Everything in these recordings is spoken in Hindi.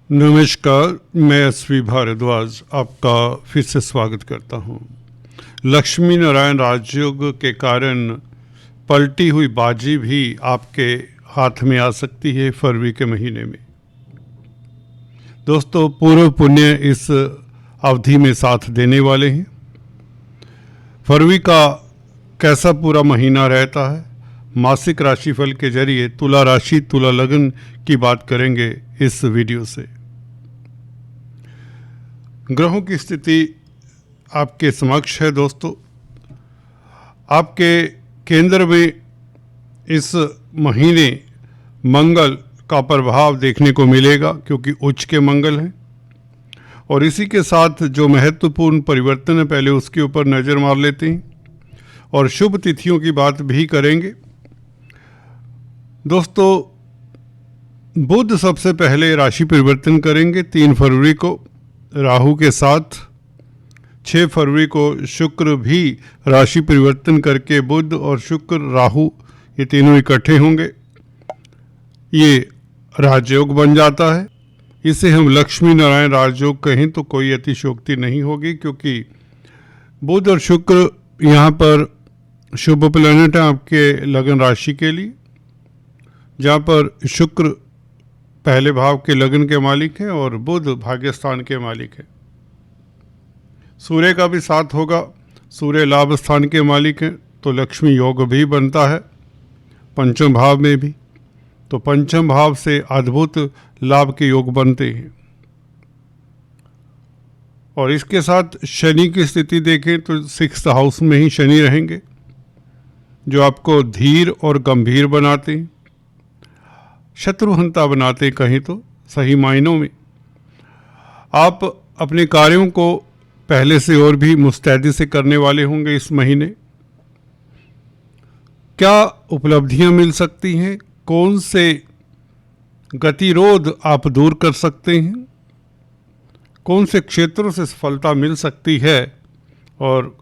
नमस्कार, मैं एसवी भारद्वाज आपका फिर से स्वागत करता हूं। लक्ष्मी नारायण राजयोग के कारण पलटी हुई बाजी भी आपके हाथ में आ सकती है फरवरी के महीने में। दोस्तों, पूर्व पुण्य इस अवधि में साथ देने वाले हैं। फरवरी का कैसा पूरा महीना रहता है, मासिक राशिफल के जरिए तुला राशि तुला लग्न की बात करेंगे इस वीडियो से। ग्रहों की स्थिति आपके समक्ष है दोस्तों। आपके केंद्र में इस महीने मंगल का प्रभाव देखने को मिलेगा क्योंकि उच्च के मंगल हैं, और इसी के साथ जो महत्वपूर्ण परिवर्तन है पहले उसके ऊपर नज़र मार लेते हैं और शुभ तिथियों की बात भी करेंगे। दोस्तों, बुध सबसे पहले राशि परिवर्तन करेंगे 3 फरवरी को राहु के साथ। 6 फरवरी को शुक्र भी राशि परिवर्तन करके बुध और शुक्र राहु ये तीनों इकट्ठे होंगे। ये राजयोग बन जाता है। इसे हम लक्ष्मी नारायण राजयोग कहें तो कोई अतिशयोक्ति नहीं होगी, क्योंकि बुध और शुक्र यहाँ पर शुभ प्लैनेट है आपके लगन राशि के लिए, जहाँ पर शुक्र पहले भाव के लगन के मालिक हैं और बुध भाग्यस्थान के मालिक हैं। सूर्य का भी साथ होगा, सूर्य लाभ स्थान के मालिक हैं, तो लक्ष्मी योग भी बनता है पंचम भाव में भी। तो पंचम भाव से अद्भुत लाभ के योग बनते हैं। और इसके साथ शनि की स्थिति देखें तो 6th हाउस में ही शनि रहेंगे, जो आपको धीर और गंभीर बनाते हैं, शत्रुहंता बनाते कहीं तो सही मायनों में। आप अपने कार्यों को पहले से और भी मुस्तैदी से करने वाले होंगे इस महीने। क्या उपलब्धियां मिल सकती हैं, कौन से गतिरोध आप दूर कर सकते हैं, कौन से क्षेत्रों से सफलता मिल सकती है और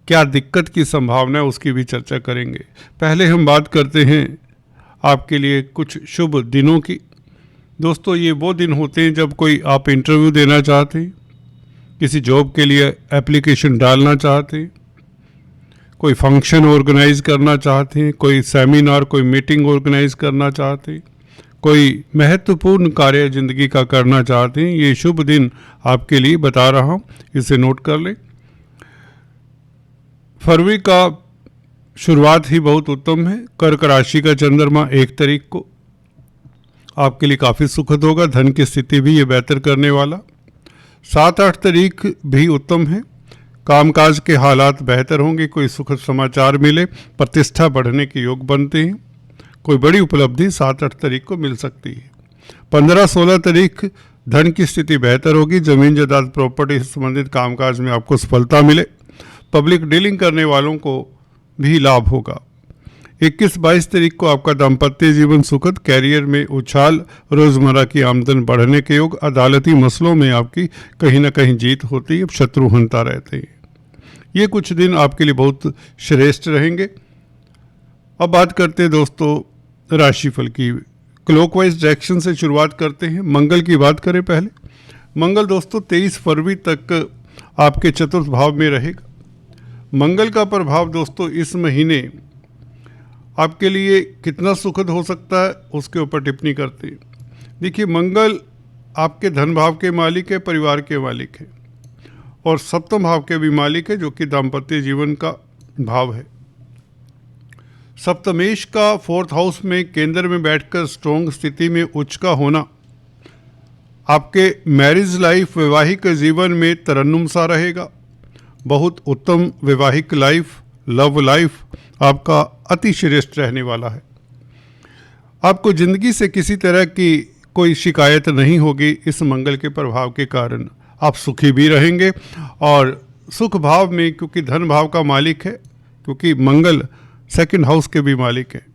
क्या दिक्कत की संभावना है, उसकी भी चर्चा करेंगे। पहले हम बात करते हैं आपके लिए कुछ शुभ दिनों की। दोस्तों, ये वो दिन होते हैं जब कोई आप इंटरव्यू देना चाहते हैं, किसी जॉब के लिए एप्लीकेशन डालना चाहते हैं, कोई फंक्शन ऑर्गेनाइज करना चाहते हैं, कोई सेमिनार कोई मीटिंग ऑर्गेनाइज करना चाहते हैं, कोई महत्वपूर्ण कार्य जिंदगी का करना चाहते हैं। ये शुभ दिन आपके लिए बता रहा हूँ, इसे नोट कर लें। फरवरी का शुरुआत ही बहुत उत्तम है। कर्क राशि का चंद्रमा 1 तारीख को आपके लिए काफ़ी सुखद होगा। धन की स्थिति भी ये बेहतर करने वाला। 7-8 तारीख भी उत्तम है। कामकाज के हालात बेहतर होंगे, कोई सुखद समाचार मिले, प्रतिष्ठा बढ़ने के योग बनते हैं, कोई बड़ी उपलब्धि 7-8 तारीख को मिल सकती है। 15-16 तारीख धन की स्थिति बेहतर होगी। जमीन जायदाद प्रॉपर्टी से संबंधित कामकाज में आपको सफलता मिले। पब्लिक डीलिंग करने वालों को भी लाभ होगा। 21-22 तारीख को आपका दाम्पत्य जीवन सुखद, कैरियर में उछाल, रोजमर्रा की आमदन बढ़ने के योग, अदालती मसलों में आपकी कहीं ना कहीं जीत होती है, शत्रुहंता रहते हैं। ये कुछ दिन आपके लिए बहुत श्रेष्ठ रहेंगे। अब बात करते हैं दोस्तों राशिफल की। क्लॉकवाइज डायरेक्शन से शुरुआत करते हैं। मंगल की बात करें पहले। मंगल दोस्तों 23 फरवरी तक आपके चतुर्थ भाव में रहेगा। मंगल का प्रभाव दोस्तों इस महीने आपके लिए कितना सुखद हो सकता है उसके ऊपर टिप्पणी करते हैं। देखिए, मंगल आपके धन भाव के मालिक है, परिवार के मालिक है, और सप्तम भाव के भी मालिक है, जो कि दाम्पत्य जीवन का भाव है। सप्तमेश का 4th हाउस में केंद्र में बैठकर स्ट्रॉन्ग स्थिति में उच्च का होना आपके मैरिज लाइफ, वैवाहिक जीवन में तरन्नुम सा रहेगा। बहुत उत्तम वैवाहिक लाइफ, लव लाइफ आपका अति श्रेष्ठ रहने वाला है। आपको जिंदगी से किसी तरह की कोई शिकायत नहीं होगी। इस मंगल के प्रभाव के कारण आप सुखी भी रहेंगे, और सुख भाव में क्योंकि धन भाव का मालिक है, क्योंकि मंगल 2nd हाउस के भी मालिक है,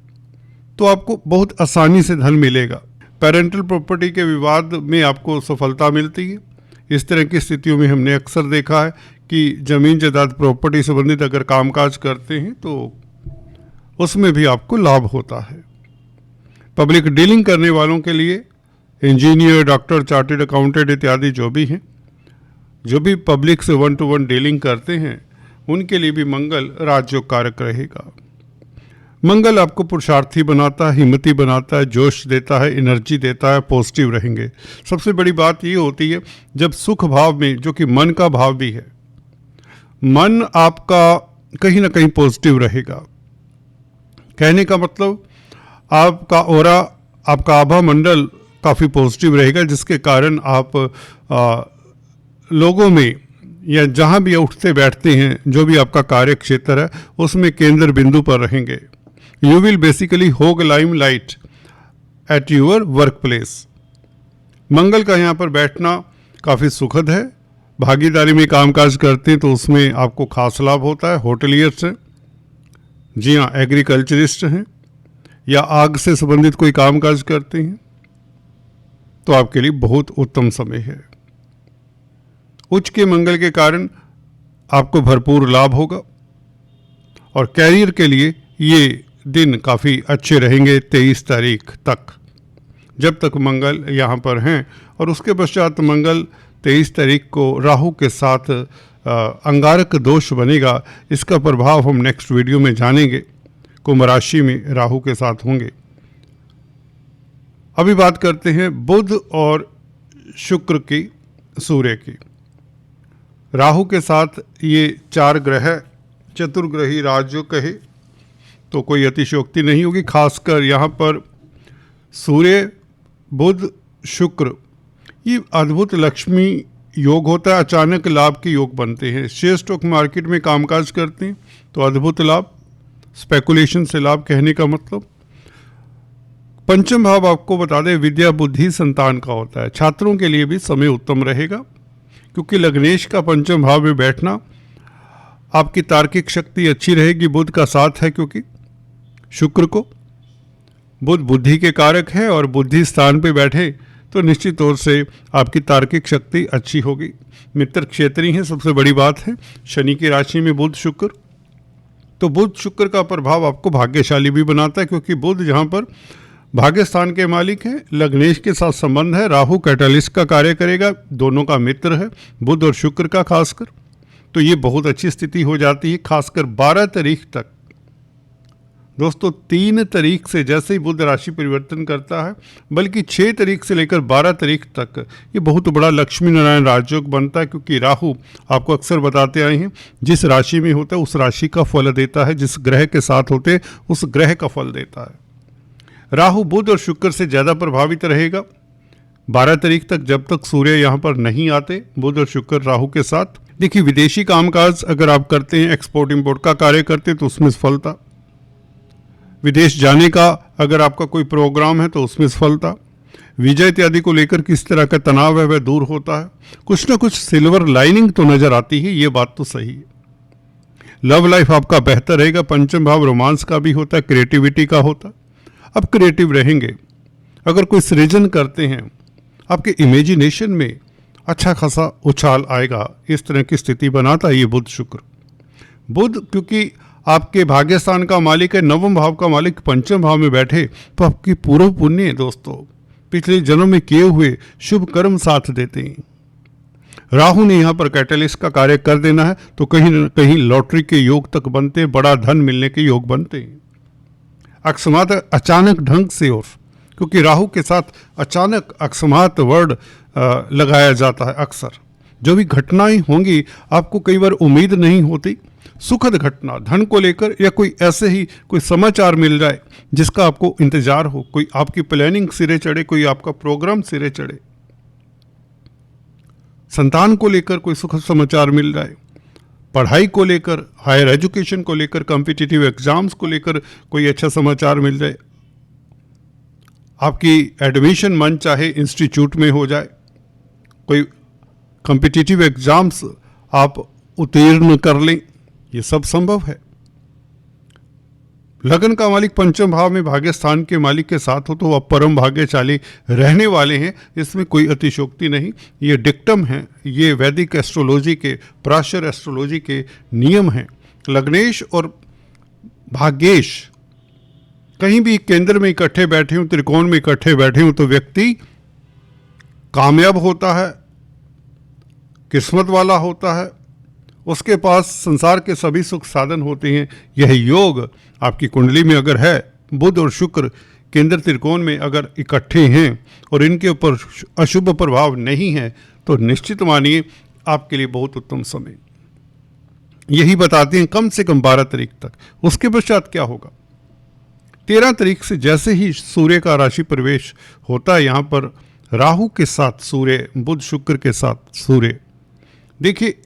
तो आपको बहुत आसानी से धन मिलेगा। पेरेंटल प्रॉपर्टी के विवाद में आपको सफलता मिलती है। इस तरह की स्थितियों में हमने अक्सर देखा है कि जमीन जायदाद प्रॉपर्टी संबंधित अगर कामकाज करते हैं तो उसमें भी आपको लाभ होता है। पब्लिक डीलिंग करने वालों के लिए इंजीनियर, डॉक्टर, चार्टेड अकाउंटेंट इत्यादि जो भी हैं, जो भी पब्लिक से 1-to-1 डीलिंग करते हैं, उनके लिए भी मंगल राजयोग कारक रहेगा। मंगल आपको पुरुषार्थी बनाता है, हिम्मती बनाता है, जोश देता है, एनर्जी देता है, पॉजिटिव रहेंगे। सबसे बड़ी बात ये होती है जब सुख भाव में, जो कि मन का भाव भी है, मन आपका कहीं ना कहीं पॉजिटिव रहेगा। कहने का मतलब आपका ऑरा, आपका आभा मंडल काफ़ी पॉजिटिव रहेगा, जिसके कारण आप लोगों में या जहाँ भी उठते बैठते हैं, जो भी आपका कार्य क्षेत्र है, उसमें केंद्र बिंदु पर रहेंगे। You will basically hog limelight at your workplace. मंगल का यहाँ पर बैठना काफ़ी सुखद है। भागीदारी में कामकाज करते हैं तो उसमें आपको खास लाभ होता है। होटलियर्स हैं, जी हाँ, एग्रीकल्चरिस्ट हैं, या आग से संबंधित कोई कामकाज करते हैं तो आपके लिए बहुत उत्तम समय है। उच्च के मंगल के कारण आपको भरपूर लाभ होगा और कैरियर के लिए ये दिन काफ़ी अच्छे रहेंगे 23 तारीख तक, जब तक मंगल यहाँ पर हैं। और उसके पश्चात मंगल 23 तारीख को राहु के साथ अंगारक दोष बनेगा। इसका प्रभाव हम नेक्स्ट वीडियो में जानेंगे। कुंभ राशि में राहु के साथ होंगे। अभी बात करते हैं बुध और शुक्र की, सूर्य की। राहु के साथ ये 4 ग्रह चतुर्ग्रही राजयोग कहे तो कोई अतिशयोक्ति नहीं होगी। खासकर यहाँ पर सूर्य, बुध, शुक्र, ये अद्भुत लक्ष्मी योग होता है। अचानक लाभ के योग बनते हैं। शेयर स्टॉक मार्केट में कामकाज करते हैं तो अद्भुत लाभ, स्पेकुलेशन से लाभ। कहने का मतलब पंचम भाव आपको बता दें विद्या, बुद्धि, संतान का होता है। छात्रों के लिए भी समय उत्तम रहेगा, क्योंकि लग्नेश का पंचम भाव में बैठना आपकी तार्किक शक्ति अच्छी रहेगी। बुध का साथ है, क्योंकि शुक्र को बुध बुद्धि के कारक है और बुद्धि स्थान पे बैठे तो निश्चित तौर से आपकी तार्किक शक्ति अच्छी होगी। मित्र क्षेत्रीय हैं, सबसे बड़ी बात है। शनि की राशि में बुध शुक्र, तो बुध शुक्र का प्रभाव आपको भाग्यशाली भी बनाता है, क्योंकि बुध जहाँ पर भाग्य स्थान के मालिक है, लग्नेश के साथ संबंध है। राहु कैटलिस्ट का कार्य करेगा, दोनों का मित्र है बुध और शुक्र का खासकर, तो ये बहुत अच्छी स्थिति हो जाती है। खासकर 12 तारीख तक दोस्तों, 3 तारीख से जैसे ही बुध राशि परिवर्तन करता है, बल्कि 6 तारीख से लेकर 12 तारीख तक ये बहुत बड़ा लक्ष्मी नारायण राजयोग बनता है, क्योंकि राहु आपको अक्सर बताते आए हैं जिस राशि में होता है उस राशि का फल देता है, जिस ग्रह के साथ होते हैं उस ग्रह का फल देता है। राहु बुध और शुक्र से ज़्यादा प्रभावित रहेगा 12 तारीख तक, जब तक सूर्य यहाँ पर नहीं आते। बुध और शुक्र राहु के साथ। देखिए, विदेशी कामकाज अगर आप करते हैं, एक्सपोर्ट इंपोर्ट का कार्य करते हैं तो उसमें सफलता। विदेश जाने का अगर आपका कोई प्रोग्राम है तो उसमें सफलता। वीजा इत्यादि को लेकर किस तरह का तनाव है वह दूर होता है। कुछ ना कुछ सिल्वर लाइनिंग तो नजर आती है, ये बात तो सही है। लव लाइफ आपका बेहतर रहेगा। पंचम भाव रोमांस का भी होता है, क्रिएटिविटी का होता है। अब क्रिएटिव रहेंगे, अगर कोई सृजन करते हैं, आपके इमेजिनेशन में अच्छा खासा उछाल आएगा। इस तरह की स्थिति बनाता है ये बुध शुक्र। बुध क्योंकि आपके भाग्यस्थान का मालिक है, नवम भाव का मालिक पंचम भाव में बैठे, तो आपकी पूर्व पुण्य दोस्तों पिछले जन्म में किए हुए शुभ कर्म साथ देते हैं। राहु ने यहाँ पर कैटलिस्ट का कार्य कर देना है तो कहीं न कहीं लॉटरी के योग तक बनते, बड़ा धन मिलने के योग बनते हैं। अकस्मात अचानक ढंग से, और क्योंकि राहु के साथ अचानक अकस्मात वर्ड लगाया जाता है। अक्सर जो भी घटनाएं होंगी आपको कई बार उम्मीद नहीं होती, सुखद घटना धन को लेकर, या कोई ऐसे ही कोई समाचार मिल जाए जिसका आपको इंतजार हो, कोई आपकी प्लानिंग सिरे चढ़े, कोई आपका प्रोग्राम सिरे चढ़े, संतान को लेकर कोई सुखद समाचार मिल जाए, पढ़ाई को लेकर, हायर एजुकेशन को लेकर, कॉम्पिटिटिव एग्जाम्स को लेकर कोई अच्छा समाचार मिल जाए, आपकी एडमिशन मन चाहे इंस्टीट्यूट में हो जाए, कोई कॉम्पिटिटिव एग्जाम्स आप उत्तीर्ण कर लें, ये सब संभव है। लगन का मालिक पंचम भाव में भाग्य स्थान के मालिक के साथ हो तो आप परम भाग्यशाली रहने वाले हैं, इसमें कोई अतिशोक्ति नहीं। ये डिक्टम है, ये वैदिक एस्ट्रोलॉजी के, प्राशर एस्ट्रोलॉजी के नियम हैं। लग्नेश और भाग्येश कहीं भी केंद्र में इकट्ठे बैठे हों, त्रिकोण में इकट्ठे बैठे हों, तो व्यक्ति कामयाब होता है, किस्मत वाला होता है, उसके पास संसार के सभी सुख साधन होते हैं। यह योग आपकी कुंडली में अगर है, बुध और शुक्र केंद्र त्रिकोण में अगर इकट्ठे हैं और इनके ऊपर अशुभ प्रभाव नहीं है, तो निश्चित मानिए आपके लिए बहुत उत्तम समय। यही बताते हैं कम से कम 12 तारीख तक। उसके पश्चात क्या होगा? 13 तारीख से जैसे ही सूर्य का राशि प्रवेश होता है, यहाँ पर राहु के साथ सूर्य, बुध शुक्र के साथ सूर्य। देखिए,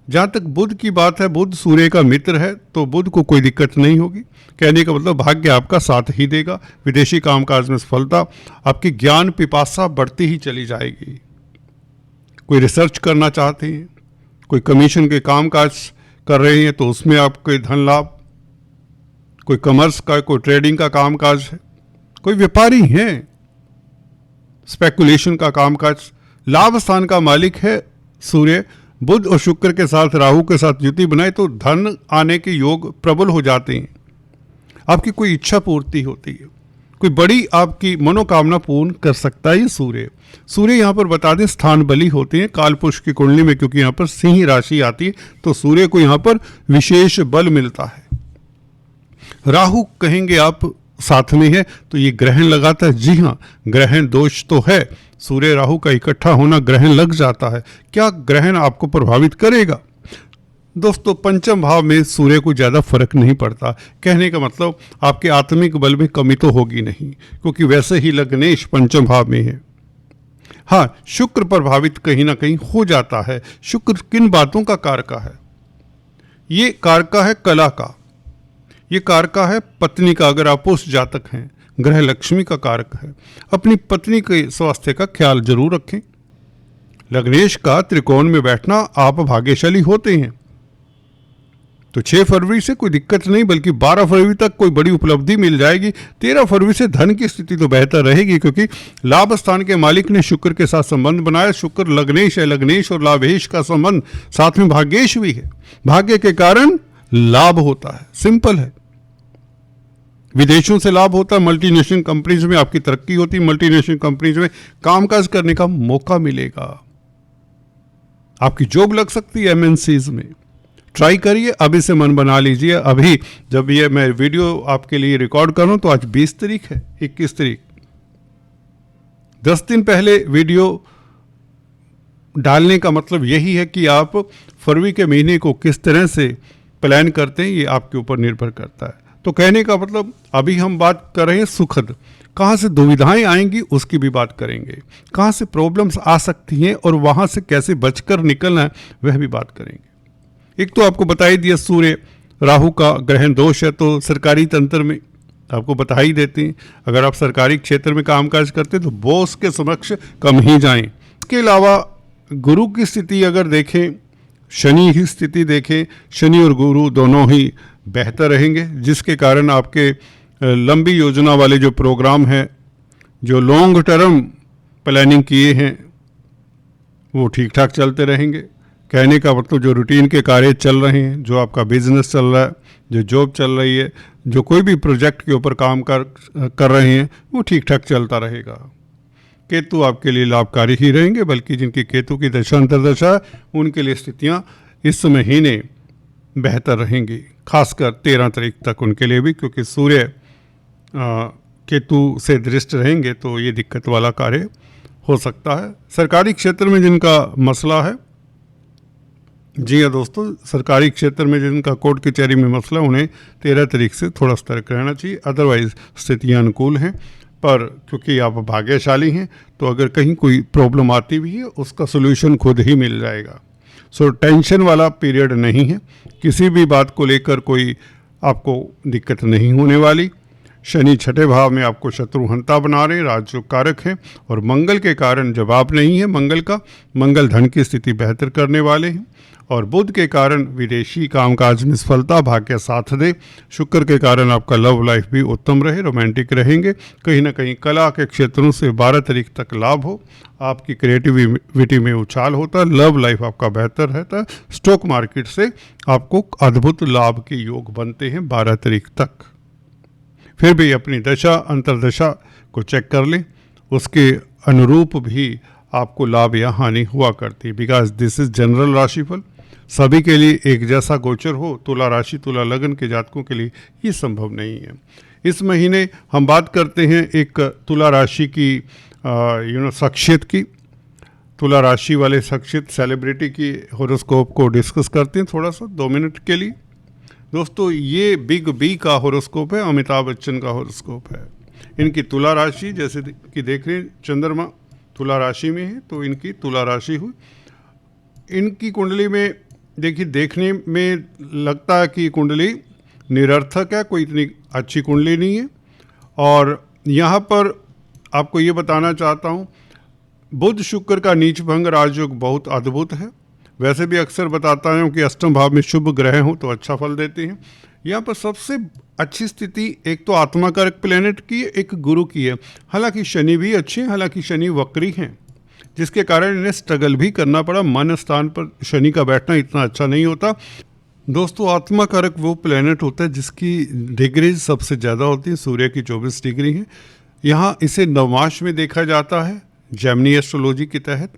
जहाँ तक बुध की बात है, बुध सूर्य का मित्र है, तो बुध को कोई दिक्कत नहीं होगी। कहने का मतलब भाग्य आपका साथ ही देगा। विदेशी कामकाज में सफलता, आपकी ज्ञान पिपासा बढ़ती ही चली जाएगी। कोई रिसर्च करना चाहते हैं, कोई कमीशन के कामकाज कर रहे हैं, तो उसमें आपको धन लाभ। कोई कॉमर्स का, कोई ट्रेडिंग का कामकाज है, कोई व्यापारी है, स्पेकुलेशन का कामकाज। लाभ स्थान का मालिक है सूर्य। बुध और शुक्र के साथ राहु के साथ युति बनाए तो धन आने के योग प्रबल हो जाते हैं। आपकी कोई इच्छा पूर्ति होती है, कोई बड़ी आपकी मनोकामना पूर्ण कर सकता है ये सूर्य। सूर्य यहाँ पर बता दें स्थान बली होते हैं काल पुरुष की कुंडली में, क्योंकि यहाँ पर सिंह राशि आती है, तो सूर्य को यहाँ पर विशेष बल मिलता है। राहु कहेंगे आप साथ में है, तो ये ग्रहण लगाता है। जी हाँ, ग्रहण दोष तो है। सूर्य राहु का इकट्ठा होना, ग्रहण लग जाता है। क्या ग्रहण आपको प्रभावित करेगा? दोस्तों, पंचम भाव में सूर्य को ज़्यादा फर्क नहीं पड़ता। कहने का मतलब आपके आत्मिक बल में कमी तो होगी नहीं, क्योंकि वैसे ही लग्नेश पंचम भाव में है। हाँ, शुक्र प्रभावित कहीं ना कहीं हो जाता है। शुक्र किन बातों का कारका है? ये कारका है कला का, ये कारका है पत्नी का। अगर आप उस जातक हैं, ग्रह लक्ष्मी का कारक है। अपनी पत्नी के स्वास्थ्य का ख्याल जरूर रखें। लग्नेश का त्रिकोण में बैठना, आप भाग्यशाली होते हैं। तो 6 फरवरी से कोई दिक्कत नहीं, बल्कि 12 फरवरी तक कोई बड़ी उपलब्धि मिल जाएगी। 13 फरवरी से धन की स्थिति तो बेहतर रहेगी, क्योंकि लाभ स्थान के मालिक ने शुक्र के साथ संबंध बनाया। शुक्र लग्नेश है, लग्नेश और लाभेश का संबंध, साथ में भाग्येश भी है। भाग्य के कारण लाभ होता है, सिंपल है। विदेशों से लाभ होता है, मल्टीनेशनल कंपनीज में आपकी तरक्की होती है, मल्टीनेशनल कंपनीज में कामकाज करने का मौका मिलेगा, आपकी जॉब लग सकती है एमएनसीज में। ट्राई करिए, अभी से मन बना लीजिए। अभी जब ये मैं वीडियो आपके लिए रिकॉर्ड कर रहा हूं, तो आज 20 तारीख है, 21 तारीख, 10 दिन पहले वीडियो डालने का मतलब यही है कि आप फरवरी के महीने को किस तरह से प्लान करते हैं, ये आपके ऊपर निर्भर करता है। तो कहने का मतलब अभी हम बात कर रहे हैं सुखद, कहाँ से दुविधाएं आएंगी उसकी भी बात करेंगे, कहाँ से प्रॉब्लम्स आ सकती हैं और वहाँ से कैसे बचकर निकलना है वह भी बात करेंगे। एक तो आपको बता ही दिया सूर्य राहु का ग्रहण दोष है, तो सरकारी तंत्र में आपको बता ही देते हैं। अगर आप सरकारी क्षेत्र में कामकाज करते हैं तो बॉस के समक्ष कम ही जाएं। इसके अलावा गुरु की स्थिति अगर देखें, शनि की स्थिति देखें, शनि और गुरु दोनों ही बेहतर रहेंगे, जिसके कारण आपके लंबी योजना वाले जो प्रोग्राम हैं, जो लॉन्ग टर्म प्लानिंग किए हैं, वो ठीक ठाक चलते रहेंगे। कहने का मतलब जो रूटीन के कार्य चल रहे हैं, जो आपका बिजनेस चल रहा है, जो जॉब चल रही है, जो कोई भी प्रोजेक्ट के ऊपर काम कर रहे हैं, वो ठीक ठाक चलता रहेगा। केतु आपके लिए लाभकारी ही रहेंगे, बल्कि जिनकी केतु की दशा अंतर्दशा है उनके लिए स्थितियाँ इस महीने बेहतर रहेंगी, खासकर 13 तारीख तक उनके लिए भी, क्योंकि सूर्य केतु से दृष्ट रहेंगे तो ये दिक्कत वाला कार्य हो सकता है। सरकारी क्षेत्र में जिनका मसला है, जी हाँ दोस्तों, सरकारी क्षेत्र में जिनका कोर्ट कचहरी में मसला, उन्हें 13 तारीख से थोड़ा सतर्क रहना चाहिए। अदरवाइज स्थितियाँ अनुकूल हैं, पर क्योंकि आप भाग्यशाली हैं तो अगर कहीं कोई प्रॉब्लम आती भी है उसका सोल्यूशन खुद ही मिल जाएगा। सो टेंशन वाला पीरियड नहीं है, किसी भी बात को लेकर कोई आपको दिक्कत नहीं होने वाली। शनि 6ठे भाव में आपको शत्रुहंता बना रहे, राजयोग कारक हैं, और मंगल के कारण जवाब नहीं है मंगल का। मंगल धन की स्थिति बेहतर करने वाले हैं, और बुध के कारण विदेशी कामकाज में सफलता भाग्य साथ दे। शुक्र के कारण आपका लव लाइफ भी उत्तम रहे, रोमांटिक रहेंगे। कहीं ना कहीं कला के क्षेत्रों से 12 तारीख तक लाभ हो, आपकी क्रिएटिविटी में उछाल होता है, लव लाइफ आपका बेहतर रहता है। स्टॉक मार्केट से आपको अद्भुत लाभ के योग बनते हैं 12 तारीख तक। फिर भी अपनी दशा अंतर्दशा को चेक कर लें, उसके अनुरूप भी आपको लाभ या हानि हुआ करती है। बिकॉज दिस इज जनरल राशिफल, सभी के लिए एक जैसा गोचर हो तुला राशि तुला लगन के जातकों के लिए ये संभव नहीं है। इस महीने हम बात करते हैं एक तुला राशि की शख्सियत की, तुला राशि वाले शख्सियत सेलिब्रिटी की होरोस्कोप को डिस्कस करते हैं थोड़ा सा 2 मिनट के लिए। दोस्तों ये बिग बी का होरोस्कोप है, अमिताभ बच्चन का होरोस्कोप है। इनकी तुला राशि जैसे कि देख रहे हैं चंद्रमा तुला राशि में है, तो इनकी तुला राशि हुई। इनकी कुंडली में देखिए, देखने में लगता है कि कुंडली निरर्थक है, कोई इतनी अच्छी कुंडली नहीं है। और यहाँ पर आपको ये बताना चाहता हूँ, बुध शुक्र का नीच भंग राजयोग बहुत अद्भुत है। वैसे भी अक्सर बताता हूँ कि अष्टम भाव में शुभ ग्रह हों तो अच्छा फल देते हैं। यहाँ पर सबसे अच्छी स्थिति एक तो आत्माकारक प्लेनेट की, एक गुरु की है। हालांकि शनि भी अच्छे हैं, हालांकि शनि वक्री हैं, जिसके कारण इन्हें स्ट्रगल भी करना पड़ा। मन स्थान पर शनि का बैठना इतना अच्छा नहीं होता। दोस्तों आत्माकारक वो प्लेनेट होता है जिसकी डिग्री सबसे ज़्यादा होती है, सूर्य की 24 डिग्री है। यहाँ इसे नवमांश में देखा जाता है जेमिनी एस्ट्रोलॉजी के तहत।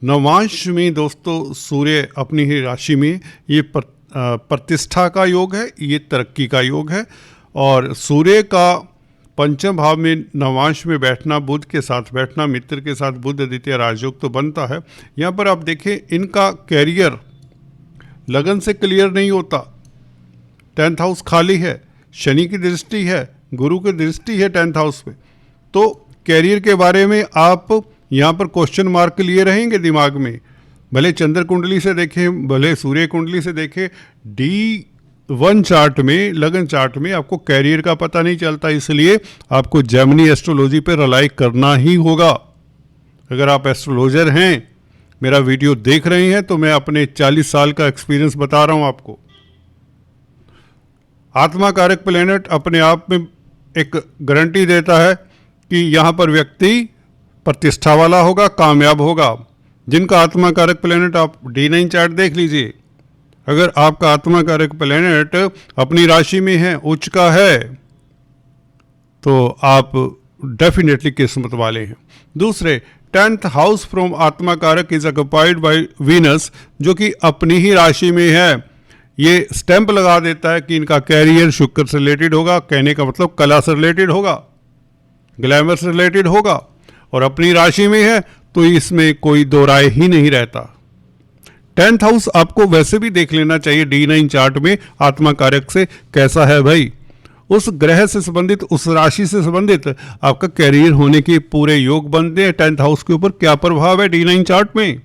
नवमांश में दोस्तों सूर्य अपनी ही राशि में, ये प्रतिष्ठा का योग है, ये तरक्की का योग है। और सूर्य का पंचम भाव में नवमांश में बैठना, बुध के साथ बैठना, मित्र के साथ बुध द्वितीय राजयोग तो बनता है। यहाँ पर आप देखें इनका कैरियर लगन से क्लियर नहीं होता। 10th हाउस खाली है, शनि की दृष्टि है, गुरु की दृष्टि है 10th हाउस पे, तो कैरियर के बारे में आप यहाँ पर क्वेश्चन मार्क लिए रहेंगे दिमाग में। भले चंद्र कुंडली से देखें, भले सूर्य कुंडली से देखें, D1 चार्ट में, लगन चार्ट में आपको कैरियर का पता नहीं चलता। इसलिए आपको जेमिनी एस्ट्रोलॉजी पर रिलाई करना ही होगा। अगर आप एस्ट्रोलॉजर हैं, मेरा वीडियो देख रहे हैं, तो मैं अपने 40 साल का एक्सपीरियंस बता रहा हूँ आपको। आत्माकारक प्लेनेट अपने आप में एक गारंटी देता है कि यहाँ पर व्यक्ति प्रतिष्ठा वाला होगा, कामयाब होगा। जिनका आत्माकारक प्लेनेट, आप D9 चार्ट देख लीजिए, अगर आपका आत्माकारक प्लेनेट अपनी राशि में है, उच्च का है, तो आप डेफिनेटली किस्मत वाले हैं। दूसरे 10th house from Atmakaraka is occupied by Venus, जो कि अपनी ही राशि में है। ये स्टैंप लगा देता है कि इनका कैरियर शुक्र से रिलेटेड होगा। कहने का मतलब कला से रिलेटेड होगा, ग्लैमर से रिलेटेड होगा, और अपनी राशि में है तो इसमें कोई दो राय ही नहीं रहता। 10th हाउस आपको वैसे भी देख लेना चाहिए D9 चार्ट में आत्माकारक से कैसा है भाई। उस ग्रह से संबंधित, उस राशि से संबंधित आपका कैरियर होने के पूरे योग बनते हैं। 10th हाउस के ऊपर क्या प्रभाव है D9 चार्ट में।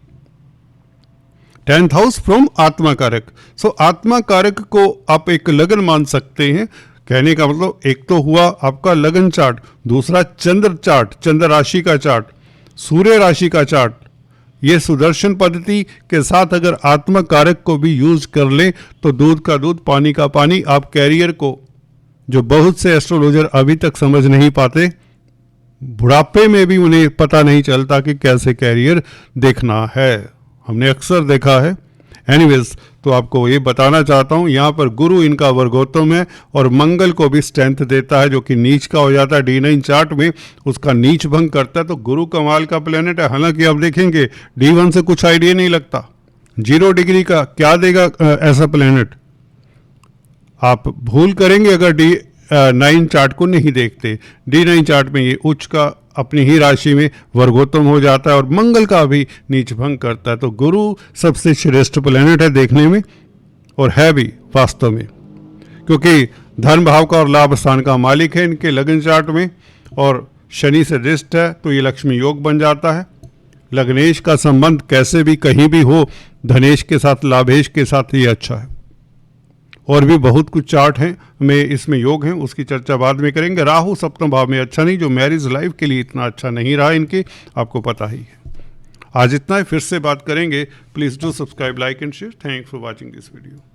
10th हाउस फ्रॉम आत्माकारक, सो आत्माकारक को आप एक लगन मान सकते हैं। कहने का मतलब एक तो हुआ आपका लगन चार्ट, दूसरा चंद्र चार्ट, चंद्र राशि का चार्ट, सूर्य राशि का चार्ट। ये सुदर्शन पद्धति के साथ अगर आत्मकारक को भी यूज कर लें तो दूध का दूध पानी का पानी। आप कैरियर को, जो बहुत से एस्ट्रोलॉजर अभी तक समझ नहीं पाते, बुढ़ापे में भी उन्हें पता नहीं चलता कि कैसे कैरियर देखना है। हमने अक्सर देखा है। एनीवेज, तो आपको ये बताना चाहता हूँ, यहाँ पर गुरु इनका वर्गोत्तम है और मंगल को भी स्ट्रेंथ देता है, जो कि नीच का हो जाता है D9 चार्ट में, उसका नीच भंग करता है। तो गुरु कमाल का प्लेनेट है। हालांकि आप देखेंगे D1 से कुछ आइडिया नहीं लगता, 0 डिग्री का क्या देगा ऐसा प्लेनेट। आप भूल करेंगे अगर D9 चार्ट को नहीं देखते। D9 चार्ट में ये उच्च का अपनी ही राशि में वर्गोत्तम हो जाता है और मंगल का भी नीच भंग करता है। तो गुरु सबसे श्रेष्ठ प्लेनेट है देखने में, और है भी वास्तव में, क्योंकि धन भाव का और लाभ स्थान का मालिक है इनके लगन चार्ट में, और शनि से दृष्ट है तो ये लक्ष्मी योग बन जाता है। लग्नेश का संबंध कैसे भी कहीं भी हो, धनेश के साथ, लाभेश के साथ ये अच्छा है। और भी बहुत कुछ चार्ट हैं में इसमें योग हैं, उसकी चर्चा बाद में करेंगे। राहु सप्तम भाव में अच्छा नहीं, जो मैरिज लाइफ के लिए इतना अच्छा नहीं रहा इनके, आपको पता ही है। आज इतना ही, फिर से बात करेंगे। Please do subscribe, like and share. Thanks for watching this video.